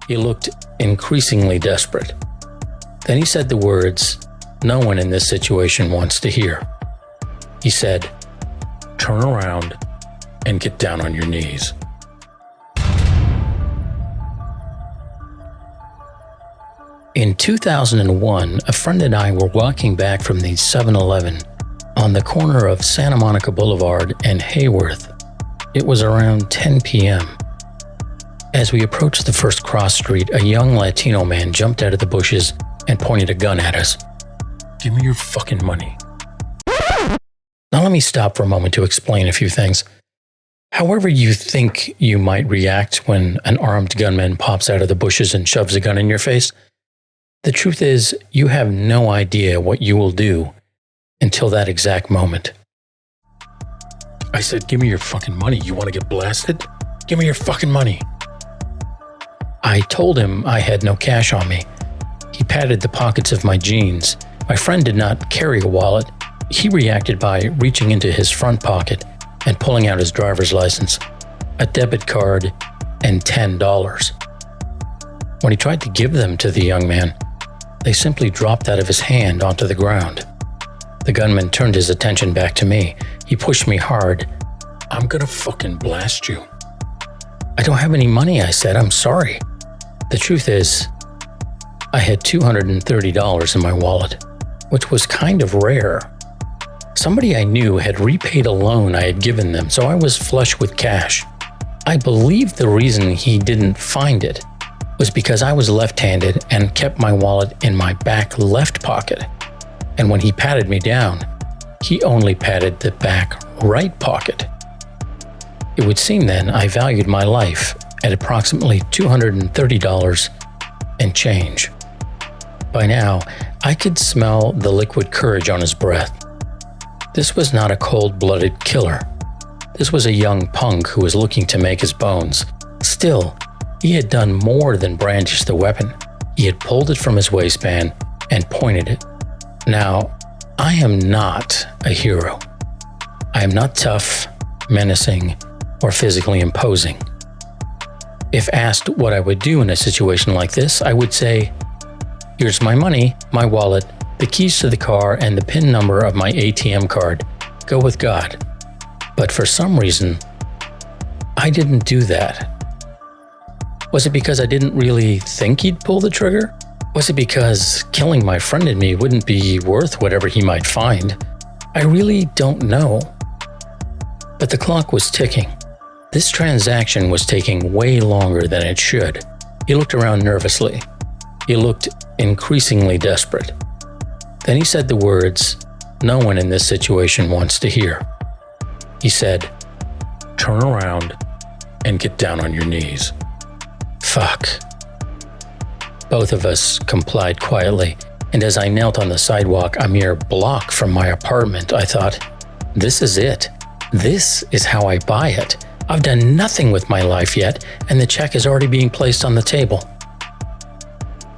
He looked increasingly desperate. Then he said the words no one in this situation wants to hear. He said, "Turn around and get down on your knees." In 2001, a friend and I were walking back from the 7-Eleven on the corner of Santa Monica Boulevard and Hayworth. It was around 10 p.m. As we approached the first cross street, a young Latino man jumped out of the bushes and pointed a gun at us. "Give me your fucking money." Now let me stop for a moment to explain a few things. However you think you might react when an armed gunman pops out of the bushes and shoves a gun in your face, the truth is you have no idea what you will do until that exact moment. I said, "Give me your fucking money. You want to get blasted? Give me your fucking money." I told him I had no cash on me. He patted the pockets of my jeans. My friend did not carry a wallet. He reacted by reaching into his front pocket and pulling out his driver's license, a debit card, and $10. When he tried to give them to the young man, they simply dropped out of his hand onto the ground. The gunman turned his attention back to me. He pushed me hard. "I'm gonna fucking blast you." "I don't have any money," I said. "I'm sorry." The truth is, I had $230 in my wallet, which was kind of rare. Somebody I knew had repaid a loan I had given them, so I was flush with cash. I believe the reason he didn't find it was because I was left-handed and kept my wallet in my back left pocket. And when he patted me down, he only patted the back right pocket. It would seem then I valued my life at approximately $230 and change. By now, I could smell the liquid courage on his breath. This was not a cold-blooded killer. This was a young punk who was looking to make his bones. Still, he had done more than brandish the weapon. He had pulled it from his waistband and pointed it. Now, I am not a hero. I am not tough, menacing, or physically imposing. If asked what I would do in a situation like this, I would say, "Here's my money, my wallet, the keys to the car, and the PIN number of my ATM card. Go with God." But for some reason, I didn't do that. Was it because I didn't really think he'd pull the trigger? Was it because killing my friend and me wouldn't be worth whatever he might find? I really don't know. But the clock was ticking. This transaction was taking way longer than it should. He looked around nervously. He looked increasingly desperate. Then he said the words no one in this situation wants to hear. He said, "Turn around and get down on your knees." Fuck. Both of us complied quietly, and as I knelt on the sidewalk a mere block from my apartment, I thought, this is it. This is how I buy it. I've done nothing with my life yet, and the check is already being placed on the table.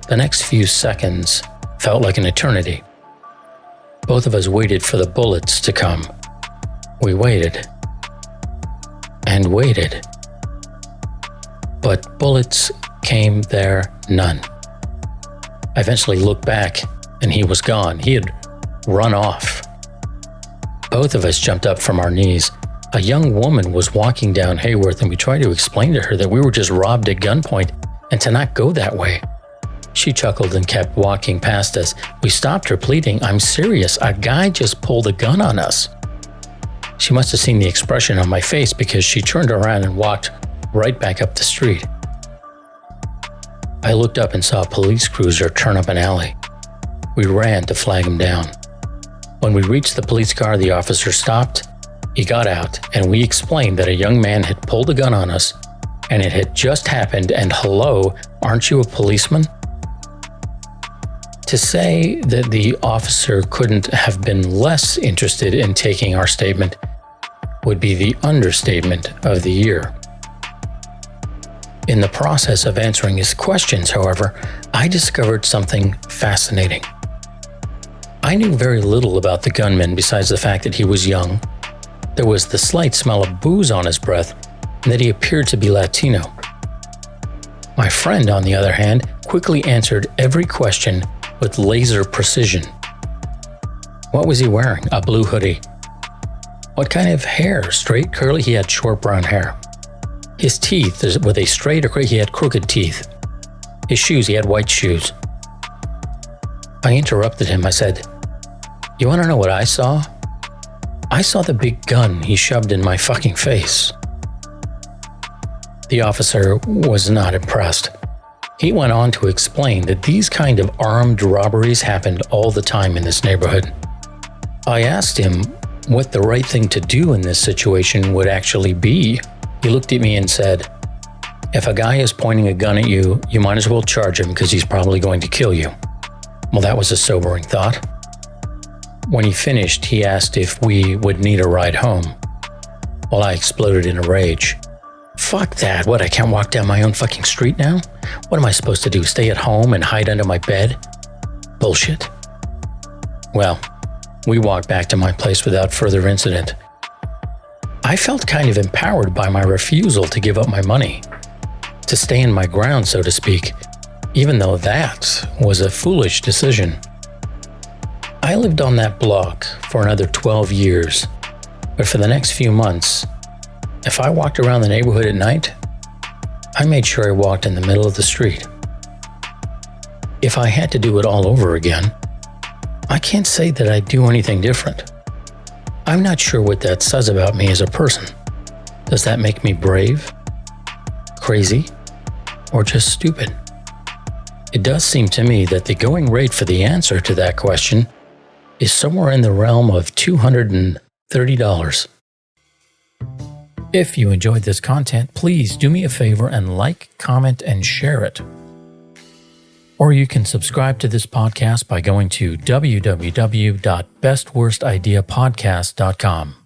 The next few seconds felt like an eternity. Both of us waited for the bullets to come. We waited. And waited. But bullets came there none. I eventually looked back, and he was gone. He had run off. Both of us jumped up from our knees. A young woman was walking down Hayworth, and we tried to explain to her that we were just robbed at gunpoint and to not go that way. She chuckled and kept walking past us. We stopped her, pleading, "I'm serious. A guy just pulled a gun on us." She must have seen the expression on my face because she turned around and walked right back up the street. I looked up and saw a police cruiser turn up an alley. We ran to flag him down. When we reached the police car, the officer stopped. He got out, and we explained that a young man had pulled a gun on us, and it had just happened, and hello, aren't you a policeman? To say that the officer couldn't have been less interested in taking our statement would be the understatement of the year. In the process of answering his questions, however, I discovered something fascinating. I knew very little about the gunman besides the fact that he was young. There was the slight smell of booze on his breath, and that he appeared to be Latino. My friend, on the other hand, quickly answered every question with laser precision. What was he wearing? A blue hoodie. What kind of hair? Straight, curly? He had short brown hair. His teeth, were they straight or crooked? He had crooked teeth. His shoes, he had white shoes. I interrupted him. I said, "You want to know what I saw? I saw the big gun he shoved in my fucking face." The officer was not impressed. He went on to explain that these kind of armed robberies happened all the time in this neighborhood. I asked him what the right thing to do in this situation would actually be. He looked at me and said, "If a guy is pointing a gun at you, you might as well charge him because he's probably going to kill you." Well, that was a sobering thought. When he finished, he asked if we would need a ride home. Well, I exploded in a rage. Fuck that. What, I can't walk down my own fucking street now? What am I supposed to do, stay at home and hide under my bed? Bullshit. Well, we walked back to my place without further incident. I felt kind of empowered by my refusal to give up my money, to stay in my ground, so to speak, even though that was a foolish decision. I lived on that block for another 12 years, but for the next few months, if I walked around the neighborhood at night, I made sure I walked in the middle of the street. If I had to do it all over again, I can't say that I'd do anything different. I'm not sure what that says about me as a person. Does that make me brave, crazy, or just stupid? It does seem to me that the going rate for the answer to that question is somewhere in the realm of $230. If you enjoyed this content, please do me a favor and like, comment, and share it. Or you can subscribe to this podcast by going to www.bestworstideapodcast.com.